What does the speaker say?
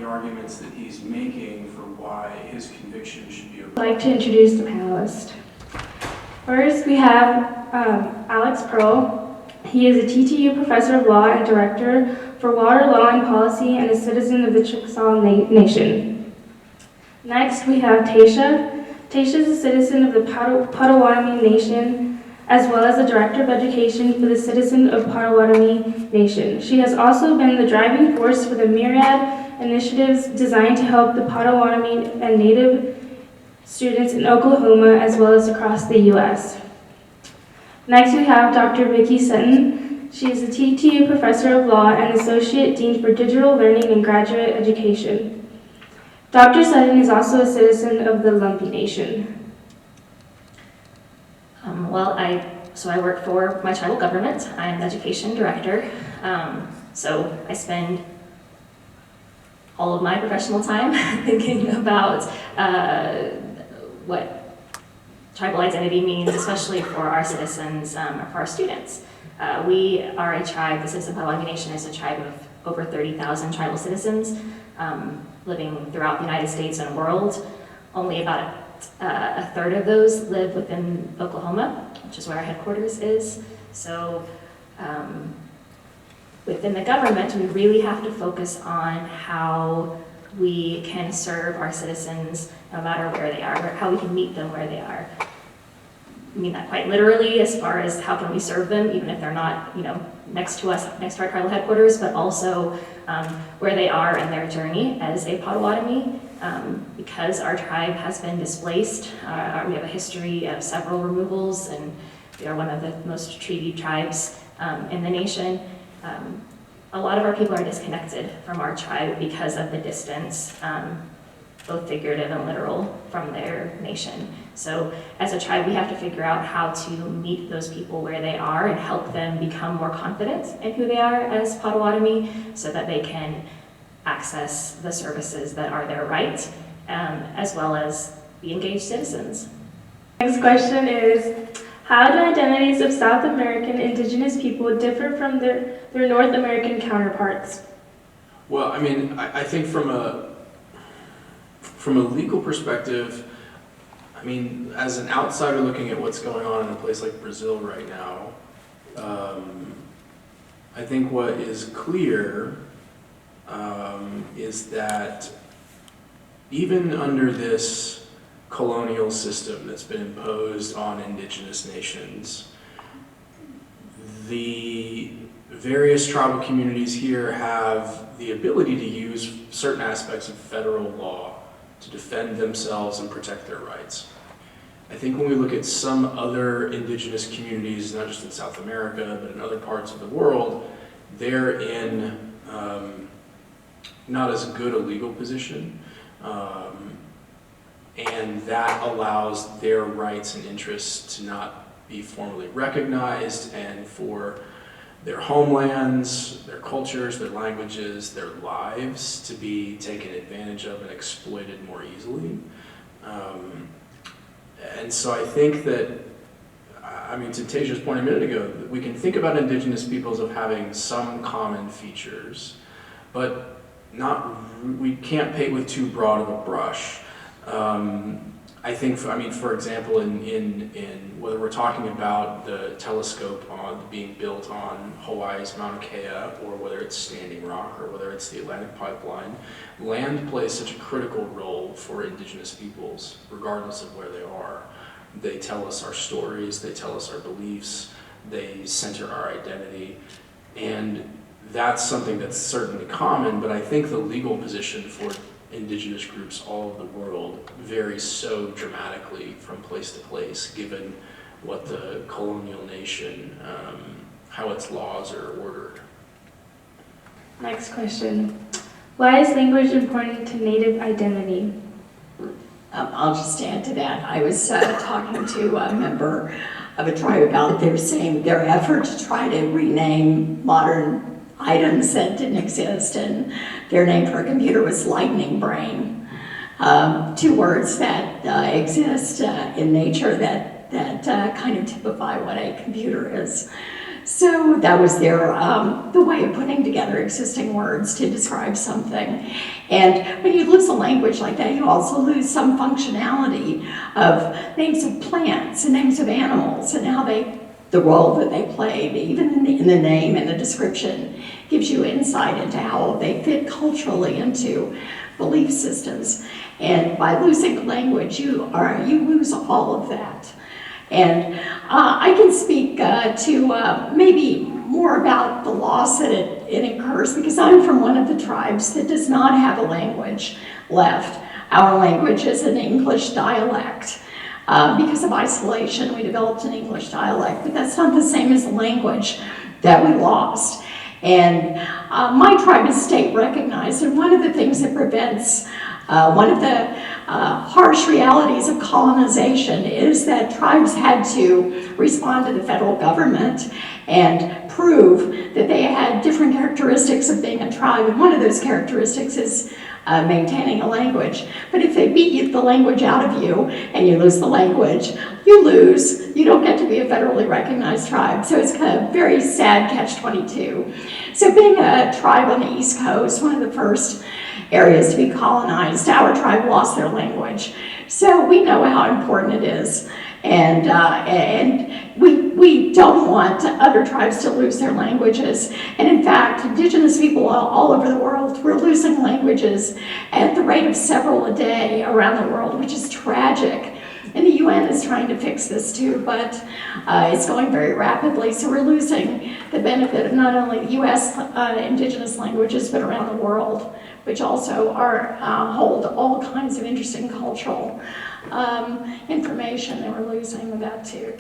arguments that he's making for why his conviction should be overturned. I'd like to introduce the panelists. First, we have Alex Pearl. He is a TTU professor of law and director for water law and policy and a citizen of the Chickasaw Nation. Next, we have Tesia. Tesia is a citizen of the Potawatomi Nation, as well as the director of education for the citizen of Potawatomi Nation. She has also been the driving force for the myriad initiatives designed to help the Potawatomi and Native students in Oklahoma, as well as across the U.S. Next, we have Dr. Vickie Sutton. She is a TTU professor of law and associate dean for digital learning and graduate education. Dr. Sutton is also a citizen of the Lumpy Nation. I work for my tribal government. I'm the education director. So I spend all of my professional time thinking about what tribal identity means, especially for our citizens or for our students. We are a tribe, the Citizen Potawatomi Nation is a tribe of over 30,000 tribal citizens living throughout the United States and world. Only about a third of those live within Oklahoma, which is where our headquarters is. So within the government, we really have to focus on how we can serve our citizens no matter where they are, how we can meet them where they are. I mean that quite literally as far as how can we serve them even if they're not, next to us, next to our tribal headquarters, but also where they are in their journey as a Potawatomi. Because our tribe has been displaced, we have a history of several removals, and we are one of the most treated tribes in the nation. A lot of our people are disconnected from our tribe because of the distance, both figurative and literal, from their nation. So as a tribe, we have to figure out how to meet those people where they are and help them become more confident in who they are as Potawatomi so that they can access the services that are their right, as well as be engaged citizens. Next question is, how do identities of South American indigenous people differ from their North American counterparts? Well, I think from a legal perspective, as an outsider looking at what's going on in a place like Brazil right now, I think what is clear is that even under this colonial system that's been imposed on indigenous nations, the various tribal communities here have the ability to use certain aspects of federal law to defend themselves and protect their rights. I think when we look at some other indigenous communities, not just in South America, but in other parts of the world, they're in not as good a legal position. And that allows their rights and interests to not be formally recognized, and for their homelands, their cultures, their languages, their lives to be taken advantage of and exploited more easily. And so I think that, to Tesia's point a minute ago, we can think about indigenous peoples of having some common features, but we can't paint with too broad of a brush. I think, for example, in whether we're talking about the telescope being built on Hawaii's Mauna Kea, or whether it's Standing Rock, or whether it's the Atlantic Pipeline, land plays such a critical role for indigenous peoples, regardless of where they are. They tell us our stories, they tell us our beliefs, they center our identity, and that's something that's certainly common, but I think the legal position for indigenous groups all over the world varies so dramatically from place to place, given what the colonial nation, how its laws are ordered. Next question. Why is language important to Native identity? I'll just add to that. I was talking to a member of a tribe about their effort to try to rename modern items that didn't exist, and their name for a computer was lightning brain. Two words that exist in nature that kind of typify what a computer is. So that was their, the way of putting together existing words to describe something. And when you lose a language like that, you also lose some functionality of names of plants and names of animals and how the role that they played, even in the name and the description, gives you insight into how they fit culturally into belief systems. And by losing the language, you lose all of that. And I can speak to maybe more about the loss that it incurs, because I'm from one of the tribes that does not have a language left. Our language is an English dialect. Because of isolation, we developed an English dialect, but that's not the same as the language that we lost. And my tribe is state recognized, and one of the things that prevents one of the harsh realities of colonization is that tribes had to respond to the federal government and prove that they had different characteristics of being a tribe, and one of those characteristics is maintaining a language. But if they beat the language out of you and you lose the language, you lose. You don't get to be a federally recognized tribe. So it's kind of very sad catch-22. So being a tribe on the East Coast, one of the first areas to be colonized, our tribe lost their language. So we know how important it is. And we don't want other tribes to lose their languages. And in fact, indigenous people all over the world, we're losing languages at the rate of several a day around the world, which is tragic. And the UN is trying to fix this too, but it's going very rapidly. So we're losing the benefit of not only the US indigenous languages, but around the world, which also hold all kinds of interesting cultural information that we're losing with that too.